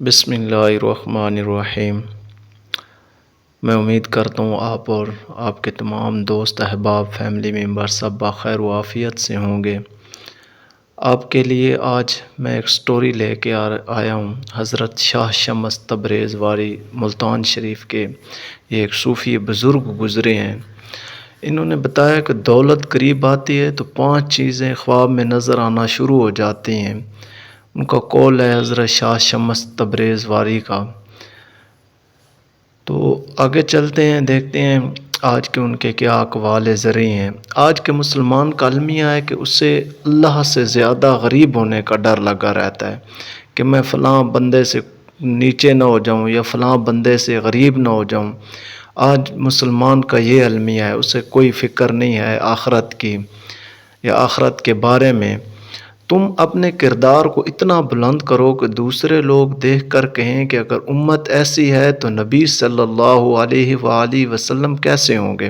بسم اللہ الرحمن الرحیم۔ میں امید کرتا ہوں آپ اور آپ کے تمام دوست احباب فیملی ممبر سب بخیر و عافیت سے ہوں گے۔ آپ کے لیے آج میں ایک سٹوری لے کے آیا ہوں۔ حضرت شاہ شمس تبریز واری ملتان شریف کے یہ ایک صوفی بزرگ گزرے ہیں۔ انہوں نے بتایا کہ دولت قریب آتی ہے تو 5 چیزیں خواب میں نظر آنا شروع ہو جاتی ہیں۔ ان کا قول ہے حضرت شاہ شمس تبریز واری کا۔ تو آگے چلتے ہیں، دیکھتے ہیں آج کے ان کے کیا اقوال زرعی ہیں۔ آج کے مسلمان کا المیہ ہے کہ اسے اللہ سے زیادہ غریب ہونے کا ڈر لگا رہتا ہے کہ میں فلاں بندے سے نیچے نہ ہو جاؤں یا فلاں بندے سے غریب نہ ہو جاؤں۔ آج مسلمان کا یہ المیہ ہے، اسے کوئی فکر نہیں ہے آخرت کی یا آخرت کے بارے میں۔ تم اپنے کردار کو اتنا بلند کرو کہ دوسرے لوگ دیکھ کر کہیں کہ اگر امت ایسی ہے تو نبی صلی اللہ علیہ وآلہ وسلم کیسے ہوں گے۔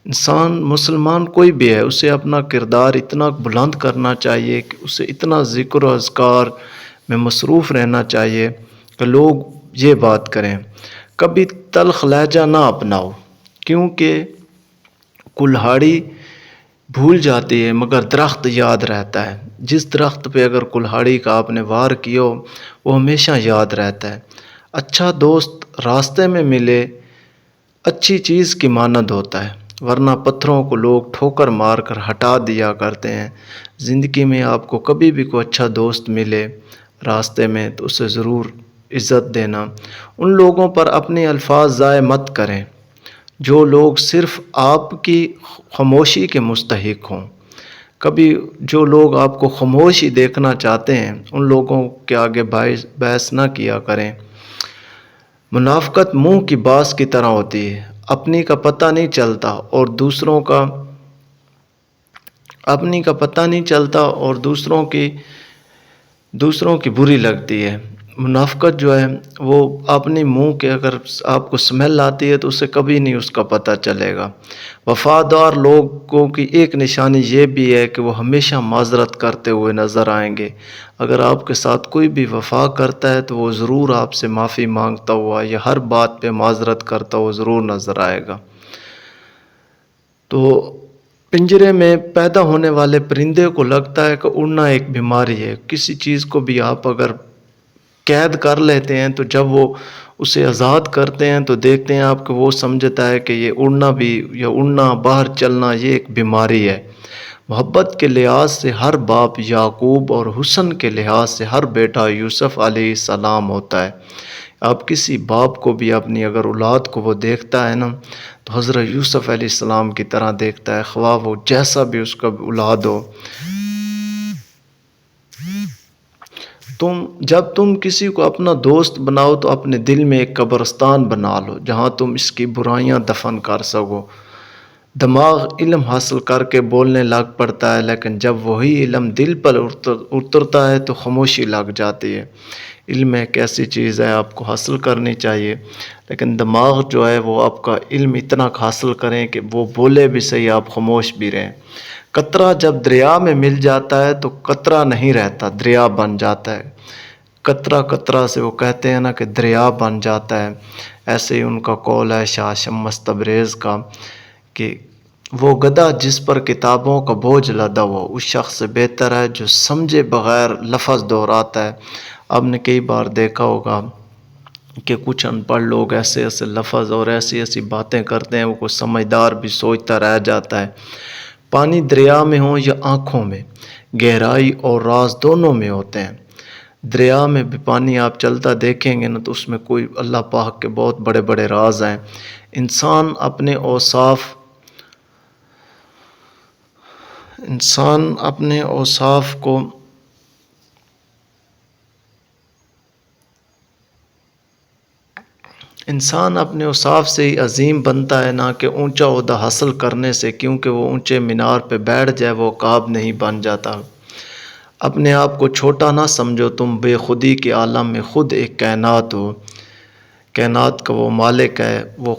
انسان مسلمان کوئی بھی ہے، اسے اپنا کردار اتنا بلند کرنا چاہیے کہ اسے اتنا ذکر و اذکار میں مصروف رہنا چاہیے کہ لوگ یہ بات کریں۔ کبھی تلخ لہجہ نہ اپناؤ، کیونکہ کلہاڑی بھول جاتی ہے مگر درخت یاد رہتا ہے۔ جس درخت پہ اگر کلہاڑی کا آپ نے وار کیا ہو وہ ہمیشہ یاد رہتا ہے۔ اچھا دوست راستے میں ملے اچھی چیز کی مانند ہوتا ہے، ورنہ پتھروں کو لوگ ٹھوکر مار کر ہٹا دیا کرتے ہیں۔ زندگی میں آپ کو کبھی بھی کوئی اچھا دوست ملے راستے میں تو اسے ضرور عزت دینا۔ ان لوگوں پر اپنے الفاظ ضائع مت کریں جو لوگ صرف آپ کی خاموشی کے مستحق ہوں۔ کبھی جو لوگ آپ کو خاموش ہی دیکھنا چاہتے ہیں ان لوگوں کے آگے بحث نہ کیا کریں۔ منافقت منہ کی باس کی طرح ہوتی ہے، اپنی کا پتہ نہیں چلتا اور دوسروں کی بری لگتی ہے۔ منافقت جو ہے وہ اپنی منہ کے اگر آپ کو سمیل آتی ہے تو اسے کبھی نہیں اس کا پتہ چلے گا۔ وفادار لوگوں کی ایک نشانی یہ بھی ہے کہ وہ ہمیشہ معذرت کرتے ہوئے نظر آئیں گے۔ اگر آپ کے ساتھ کوئی بھی وفا کرتا ہے تو وہ ضرور آپ سے معافی مانگتا ہوا یا ہر بات پہ معذرت کرتا ہوا ضرور نظر آئے گا۔ تو پنجرے میں پیدا ہونے والے پرندے کو لگتا ہے کہ اڑنا ایک بیماری ہے۔ کسی چیز کو بھی آپ اگر قید کر لیتے ہیں تو جب وہ اسے آزاد کرتے ہیں تو دیکھتے ہیں آپ کہ وہ سمجھتا ہے کہ یہ اڑنا بھی یا اڑنا باہر چلنا یہ ایک بیماری ہے۔ محبت کے لحاظ سے ہر باپ یعقوب اور حسن کے لحاظ سے ہر بیٹا یوسف علیہ السلام ہوتا ہے۔ آپ کسی باپ کو بھی اپنی اگر اولاد کو وہ دیکھتا ہے نا تو حضرت یوسف علیہ السلام کی طرح دیکھتا ہے، خواہ وہ جیسا بھی اس کا اولاد ہو۔ جب تم کسی کو اپنا دوست بناؤ تو اپنے دل میں ایک قبرستان بنا لو جہاں تم اس کی برائیاں دفن کر سکو۔ دماغ علم حاصل کر کے بولنے لگ پڑتا ہے، لیکن جب وہی علم دل پر اترتا ہے تو خاموشی لگ جاتی ہے۔ علم ایک ایسی چیز ہے آپ کو حاصل کرنی چاہیے، لیکن دماغ جو ہے وہ آپ کا علم اتنا حاصل کریں کہ وہ بولے بھی صحیح، آپ خاموش بھی رہیں۔ قطرہ جب دریا میں مل جاتا ہے تو قطرہ نہیں رہتا، دریا بن جاتا ہے۔ قطرہ قطرہ سے وہ کہتے ہیں نا کہ دریا بن جاتا ہے۔ ایسے ہی ان کا قول ہے شاہ شمس تبریز کا کہ وہ گدھا جس پر کتابوں کا بوجھ لدا ہو اس شخص سے بہتر ہے جو سمجھے بغیر لفظ دہراتا ہے۔ آپ نے کئی بار دیکھا ہوگا کہ کچھ ان پڑھ لوگ ایسے ایسے لفظ اور ایسی ایسی باتیں کرتے ہیں، وہ کوئی سمجھدار بھی سوچتا رہ جاتا ہے۔ پانی دریا میں ہو یا آنکھوں میں، گہرائی اور راز دونوں میں ہوتے ہیں۔ دریا میں بھی پانی آپ چلتا دیکھیں گے نا تو اس میں کوئی اللہ پاک کے بہت بڑے بڑے راز ہیں۔ انسان اپنے اوصاف سے ہی عظیم بنتا ہے، نہ کہ اونچا عہدہ حاصل کرنے سے، کیونکہ وہ اونچے مینار پہ بیٹھ جائے وہ عقاب نہیں بن جاتا۔ اپنے آپ کو چھوٹا نہ سمجھو، تم بے خودی کے عالم میں خود ایک کائنات ہو۔ کائنات کا وہ مالک ہے، وہ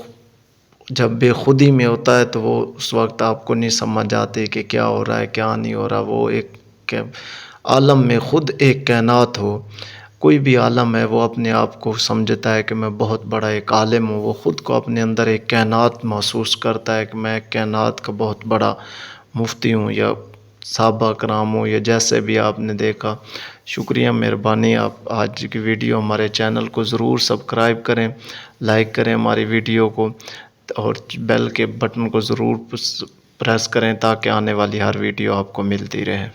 جب بے خودی میں ہوتا ہے تو وہ اس وقت آپ کو نہیں سمجھ آتے کہ کیا ہو رہا ہے کیا نہیں ہو رہا۔ وہ ایک عالم میں خود ایک کائنات ہو۔ کوئی بھی عالم ہے وہ اپنے آپ کو سمجھتا ہے کہ میں بہت بڑا ایک عالم ہوں، وہ خود کو اپنے اندر ایک کائنات محسوس کرتا ہے کہ میں کائنات کا بہت بڑا مفتی ہوں یا صحابہ کرام ہوں، یا جیسے بھی آپ نے دیکھا۔ شکریہ، مہربانی، آپ آج کی ویڈیو ہمارے چینل کو ضرور سبسکرائب کریں، لائک کریں ہماری ویڈیو کو، اور بیل کے بٹن کو ضرور پریس کریں تاکہ آنے والی ہر ویڈیو آپ کو ملتی رہے۔